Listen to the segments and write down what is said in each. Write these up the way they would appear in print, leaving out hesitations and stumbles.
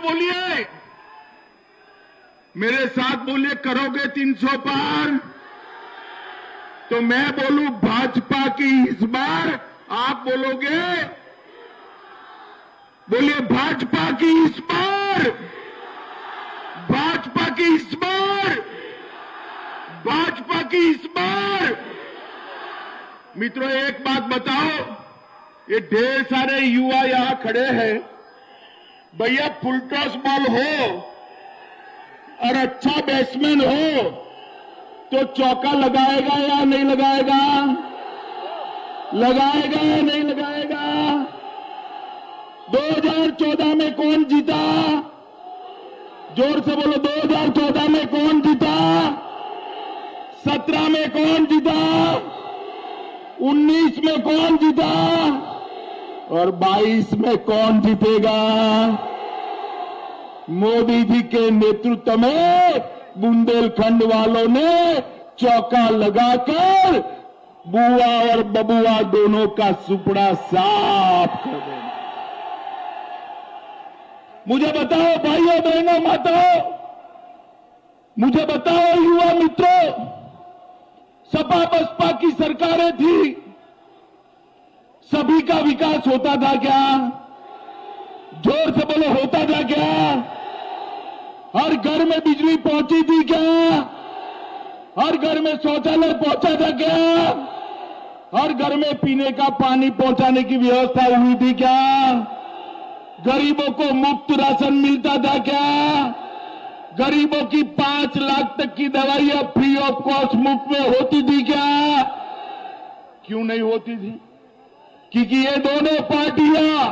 बोलिए, मेरे साथ बोलिए, करोगे 300 पार? तो मैं बोलूं भाजपा की इस बार, आप बोलोगे? बोलिए भाजपा की इस बार, भाजपा की इस बार, भाजपा की इस बार। मित्रों, एक बात बताओ, ये ढेर सारे युवा यहां खड़े हैं, भैया फुल टॉस बॉल हो और अच्छा बैट्समैन हो तो चौका लगाएगा या नहीं लगाएगा? लगाएगा या नहीं लगाएगा? 2014 में कौन जीता? जोर से बोलो, 2014 में कौन जीता? 17 में कौन जीता? 19 में कौन जीता? और 22 में कौन जीतेगा? मोदी जी के नेतृत्व में बुंदेलखंड वालों ने चौका लगाकर बुआ और बबुआ दोनों का सुपड़ा साफ कर देना। मुझे बताओ भाइयों बहनों माताओं, मुझे बताओ युवा मित्रों, सपा बसपा की सरकारें थी, सभी का विकास होता था क्या? जोर से बोलो, होता था क्या? हर घर में बिजली पहुंची थी क्या? हर घर में शौचालय पहुंचा था क्या? हर घर में पीने का पानी पहुंचाने की व्यवस्था हुई थी क्या? गरीबों को मुफ्त राशन मिलता था क्या? गरीबों की 5 लाख तक की दवाइयां फ्री ऑफ कॉस्ट मुफ्त में होती थी क्या? क्यों नहीं होती थी? क्योंकि ये दोनों पार्टियां,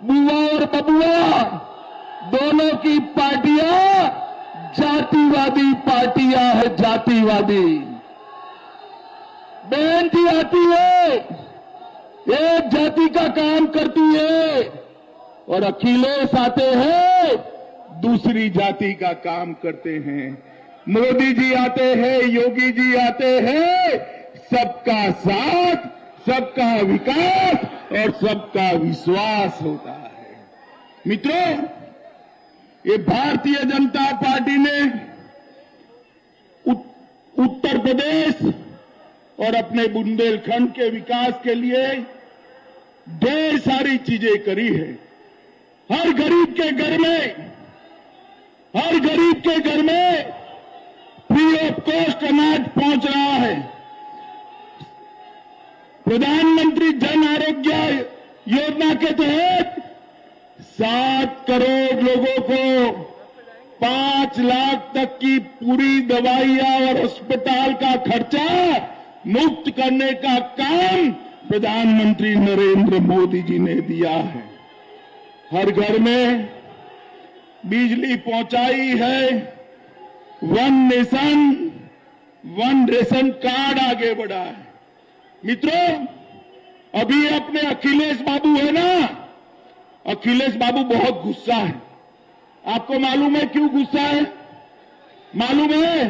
बुआ और बबुआ, दोनों की पार्टियां जातिवादी पार्टियां है, जातिवादी। बहन जी आती है, एक जाति का काम करती है, और अखिलेश आते हैं, दूसरी जाति का काम करते हैं। मोदी जी आते हैं, योगी जी आते हैं, सबका साथ, सबका विकास और सबका विश्वास होता है। मित्रों, ये भारतीय जनता पार्टी ने उत्तर प्रदेश और अपने बुंदेलखंड के विकास के लिए ढेर सारी चीजें करी है। हर गरीब के घर में, हर गरीब के घर में फ्री ऑफ कॉस्ट अनाज पहुंच रहा है। प्रधानमंत्री जन आरोग्य योजना के तहत 7 करोड़ लोगों को 5 लाख तक की पूरी दवाइयां और अस्पताल का खर्चा मुक्त करने का काम प्रधानमंत्री नरेंद्र मोदी जी ने दिया है। हर घर में बिजली पहुंचाई है। One nation one ration card आगे बढ़ा है। मित्रों, अभी अपने अखिलेश बाबू है ना, अखिलेश बाबू बहुत गुस्सा है। आपको मालूम है क्यों गुस्सा है? मालूम है?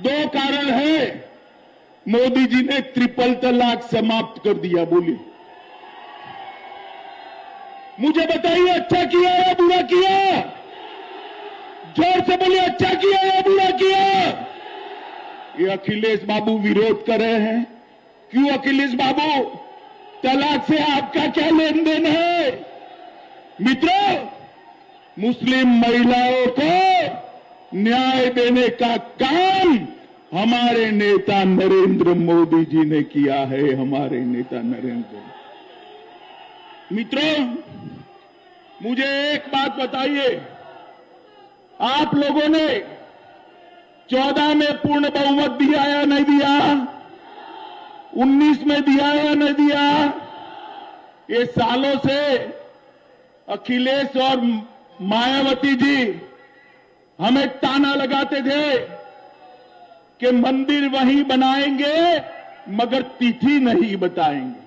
2 कारण है। मोदी जी ने ट्रिपल तलाक समाप्त कर दिया। बोलिए, मुझे बताइए, अच्छा किया या बुरा किया? जोर से बोलिए, अच्छा किया या बुरा किया? ये अखिलेश बाबू विरोध कर रहे हैं। क्यों अखिलेश बाबू? तलाक से आपका क्या लेन देन है? मित्रों, मुस्लिम महिलाओं को न्याय देने का काम हमारे नेता नरेंद्र मोदी जी ने किया है। हमारे नेता नरेंद्र। मित्रों, मुझे एक बात बताइए, आप लोगों ने 14 में पूर्ण बहुमत दिया या नहीं दिया? 19 में दिया या नहीं दिया? ये सालों से अखिलेश और मायावती जी हमें ताना लगाते थे कि मंदिर वहीं बनाएंगे मगर तिथि नहीं बताएंगे।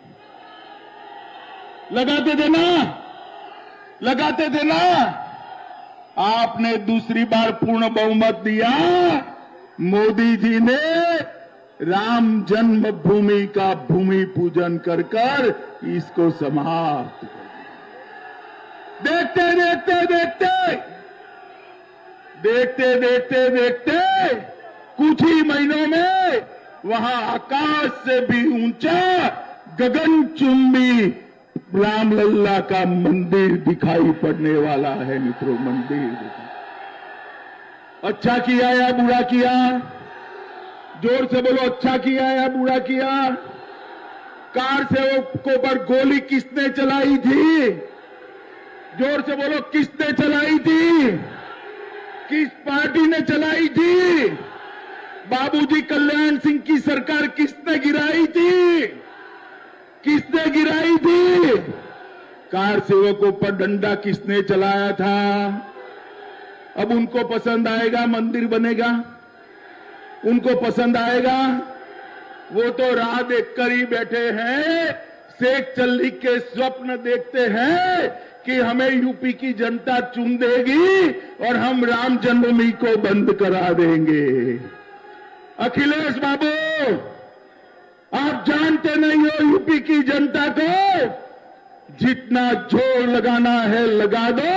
लगाते थे ना? लगाते थे ना? आपने दूसरी बार पूर्ण बहुमत दिया। मोदी जी ने राम जन्मभूमि का भूमि पूजन कर इसको समाप्त कर दिया। देख देखते देखते देखते देखते देखते देखते कुछ ही महीनों में वहां आकाश से भी ऊंचा गगनचुंबी रामलल्ला का मंदिर दिखाई पड़ने वाला है। मित्रों, मंदिर अच्छा किया या बुरा किया? जोर से बोलो, अच्छा किया या बुरा किया? कार सेवकों पर गोली किसने चलाई थी? जोर से बोलो, किसने चलाई थी? किस पार्टी ने चलाई थी? बाबूजी कल्याण सिंह की सरकार किसने गिराई थी? किसने गिराई थी? कार सेवकों पर डंडा किसने चलाया था? अब उनको पसंद आएगा मंदिर बनेगा? उनको पसंद आएगा? वो तो राह देखकर ही बैठे हैं, शेख चल्ली के स्वप्न देखते हैं कि हमें यूपी की जनता चुन देगी और हम राम जन्मभूमि को बंद करा देंगे। अखिलेश बाबू, आप जानते नहीं हो यूपी की जनता को, जितना जोर लगाना है लगा दो,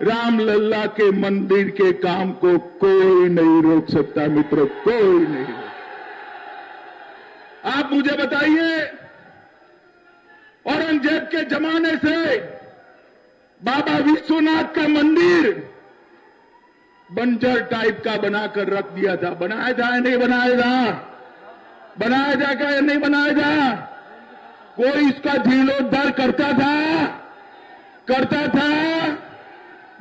रामलल्ला के मंदिर के काम को कोई नहीं रोक सकता। मित्रों, कोई नहीं रोक। आप मुझे बताइए, औरंगजेब के जमाने से बाबा विश्वनाथ का मंदिर बंजर टाइप का बनाकर रख दिया था। बनाया था या नहीं बनाया था? बनाया जा क्या या नहीं बनाया जा? कोई इसका जीर्णोद्धार करता था? करता था?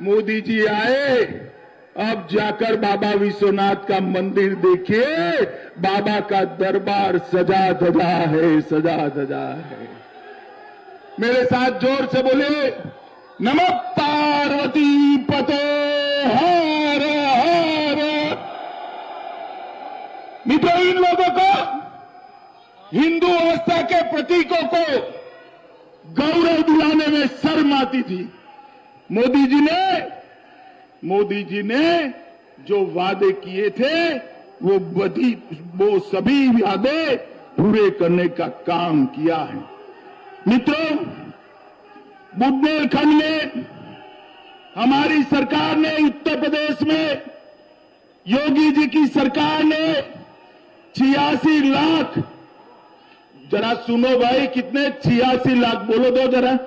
मोदी जी आए, अब जाकर बाबा विश्वनाथ का मंदिर देखिए, बाबा का दरबार सजा धजा है, सजा धजा है। मेरे साथ जोर से बोले, नमः पार्वती पते हर हर। मित्रों, इन लोगों को, हिंदू आस्था के प्रतीकों को गौरव दिलाने में शर्म आती थी। मोदी जी ने जो वादे किए थे वो सभी वादे पूरे करने का काम किया है। मित्रों, बुंदेलखंड में हमारी सरकार ने, उत्तर प्रदेश में योगी जी की सरकार ने 86 लाख, जरा सुनो भाई, कितने? 86 लाख बोलो दो जरा।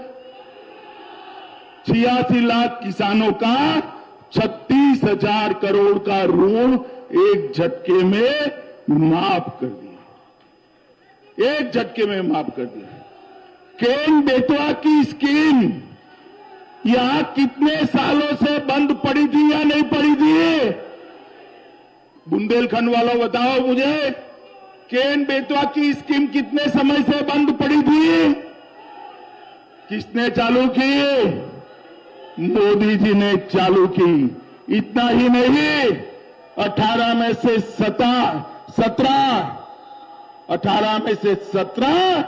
86 लाख किसानों का 36,000 करोड़ का ऋण एक झटके में माफ कर दिया। एक झटके में माफ कर दिया। केन बेतवा की स्कीम यहां कितने सालों से बंद पड़ी थी या नहीं पड़ी थी? बुंदेलखंड वालों बताओ मुझे, केन बेतवा की स्कीम कितने समय से बंद पड़ी थी? किसने चालू की? मोदी जी ने चालू की। इतना ही नहीं, 18 में से 17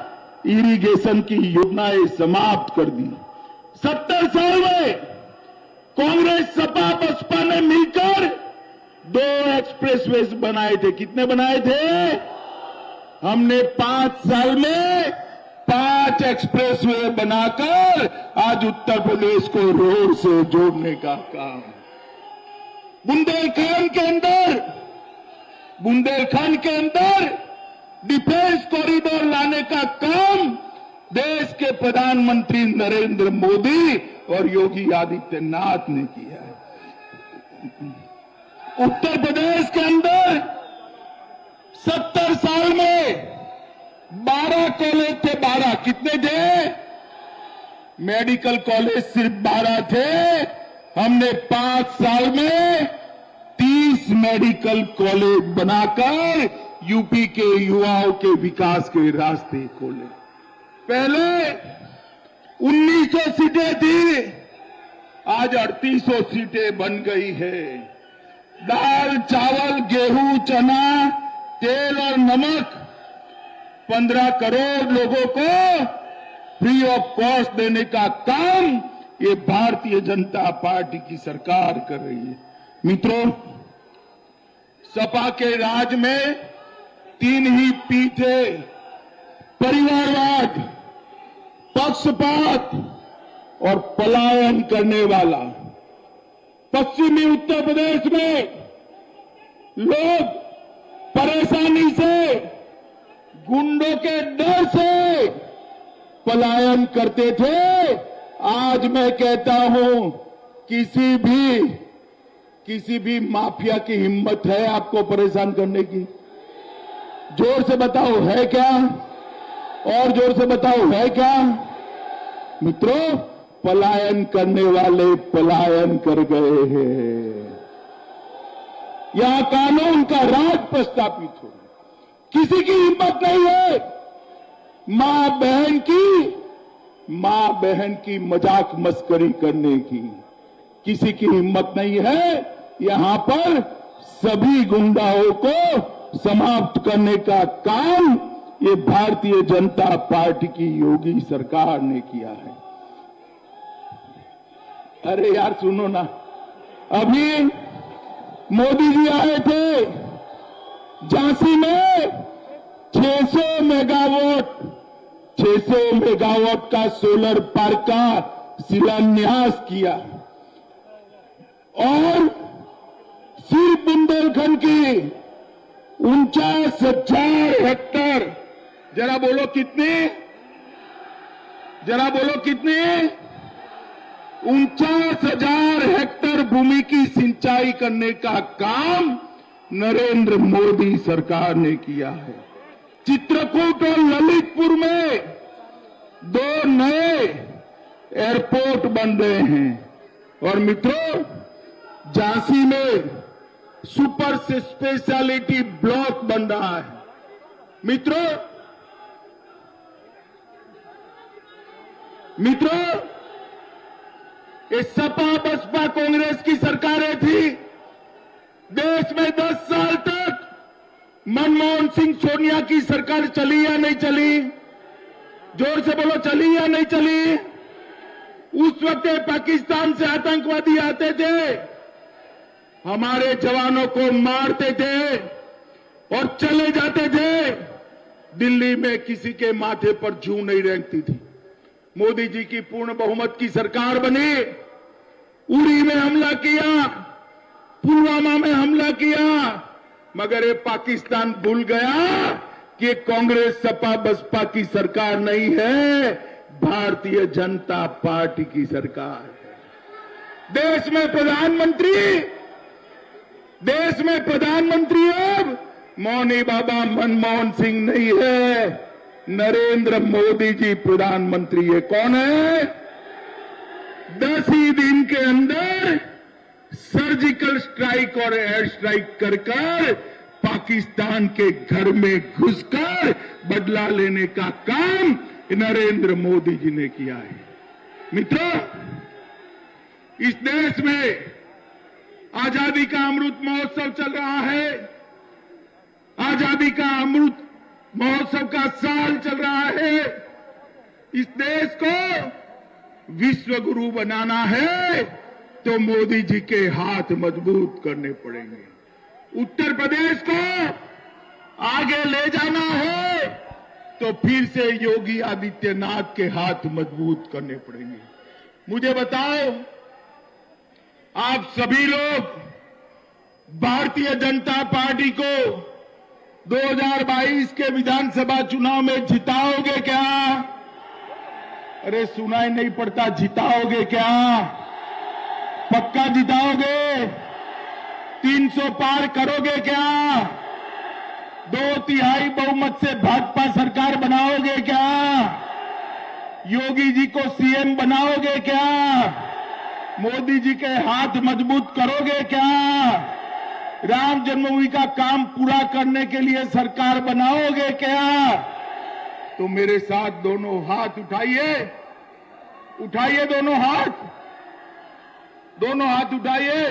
इरिगेशन की योजनाएं समाप्त कर दी। 70 साल में कांग्रेस, सपा, बसपा ने मिलकर 2 एक्सप्रेसवे बनाए थे। कितने बनाए थे? हमने 5 साल में 5 एक्सप्रेसवे बनाकर आज उत्तर प्रदेश को रोड से जोड़ने का काम। बुंदेलखंड के अंदर डिफेंस कॉरिडोर लाने का काम देश के प्रधानमंत्री नरेंद्र मोदी और योगी आदित्यनाथ ने किया है। उत्तर प्रदेश के अंदर 70 साल में 12 कॉलेज थे। 12 कितने थे? मेडिकल कॉलेज सिर्फ 12 थे। हमने 5 साल में 30 मेडिकल कॉलेज बनाकर यूपी के युवाओं के विकास के रास्ते खोले। पहले 1900 सीटें थी, आज 3800 सीटें बन गई है। दाल, चावल, गेहूं, चना, तेल और नमक 15 करोड़ लोगों को फ्री ऑफ कॉस्ट देने का काम ये भारतीय जनता पार्टी की सरकार कर रही है। मित्रों, सपा के राज में 3 ही पी थे, परिवारवाद, पक्षपात और पलायन करने वाला। पश्चिमी उत्तर प्रदेश में लोग परेशानी से, गुंडों के डर से पलायन करते थे। आज मैं कहता हूं, किसी भी माफिया की हिम्मत है आपको परेशान करने की? जोर से बताओ, है क्या? और जोर से बताओ, है क्या? मित्रों, पलायन करने वाले पलायन कर गए हैं। यहां कानून का राज प्रस्थापित हो, किसी की हिम्मत नहीं है मां बहन की मजाक मस्करी करने की। किसी की हिम्मत नहीं है यहां पर सभी गुंडाओं को समाप्त करने का काम ये भारतीय जनता पार्टी की योगी सरकार ने किया है। अरे यार सुनो ना, अभी मोदी जी आए थे झांसी में, 600 मेगावाट का सोलर पार्क का शिलान्यास किया और सिर्फ बुंदेलखंड की 49,000 हेक्टेयर, जरा बोलो कितने, 49,000 हेक्टेयर भूमि की सिंचाई करने का काम नरेंद्र मोदी सरकार ने किया है। चित्रकूट और ललितपुर में 2 नए एयरपोर्ट बन रहे हैं और मित्रों, झांसी में सुपर स्पेशलिटी ब्लॉक बन रहा है। मित्रों, ये सपा बसपा कांग्रेस की सरकारें थी। देश में 10 साल तक मनमोहन सिंह सोनिया की सरकार चली या नहीं चली? जोर से बोलो, चली या नहीं चली? उस वक्त पाकिस्तान से आतंकवादी आते थे, हमारे जवानों को मारते थे और चले जाते थे। दिल्ली में किसी के माथे पर जूं नहीं रेंगती थी। मोदी जी की पूर्ण बहुमत की सरकार बनी, उरी में हमला किया, पुलवामा में हमला किया, मगर ये पाकिस्तान भूल गया कि कांग्रेस सपा बसपा की सरकार नहीं है, भारतीय जनता पार्टी की सरकार है। देश में प्रधानमंत्री अब मौनी बाबा मनमोहन सिंह नहीं है, नरेंद्र मोदी जी प्रधानमंत्री है। कौन है? 10 ही दिन के अंदर सर्जिकल स्ट्राइक और एयर स्ट्राइक कर पाकिस्तान के घर में घुसकर बदला लेने का काम नरेंद्र मोदी जी ने किया है। मित्रों, इस देश में आजादी का अमृत महोत्सव चल रहा है। आजादी का अमृत महोत्सव का साल चल रहा है। इस देश को विश्व गुरु बनाना है तो मोदी जी के हाथ मजबूत करने पड़ेंगे। उत्तर प्रदेश को आगे ले जाना है तो फिर से योगी आदित्यनाथ के हाथ मजबूत करने पड़ेंगे। मुझे बताओ, आप सभी लोग भारतीय जनता पार्टी को 2022 के विधानसभा चुनाव में जिताओगे क्या? अरे सुनाई नहीं पड़ता, जिताओगे क्या? पक्का जिताओगे? 300 पार करोगे क्या? 2/3 बहुमत से भाजपा सरकार बनाओगे क्या? योगी जी को सीएम बनाओगे क्या? मोदी जी के हाथ मजबूत करोगे क्या? राम जन्मभूमि का काम पूरा करने के लिए सरकार बनाओगे क्या? तो मेरे साथ दोनों हाथ उठाइए, दोनों हाथ उठाइए,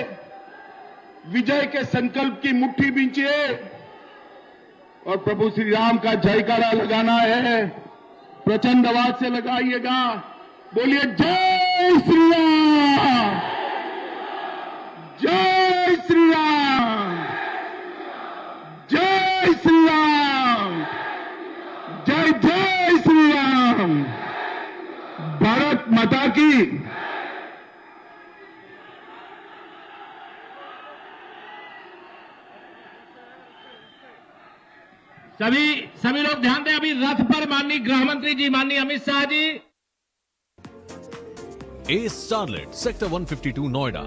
विजय के संकल्प की मुट्ठी बींचिए और प्रभु श्री राम का जयकारा लगाना है। प्रचंड आवाज से लगाइएगा, बोलिए जय श्री राम, जय श्री राम, जय श्री राम, जय जय श्री राम। भारत माता की सभी लोग ध्यान दें, अभी रथ पर माननीय गृह मंत्री जी, माननीय अमित शाह जी। ए स्टारलेट सेक्टर 152 नोएडा।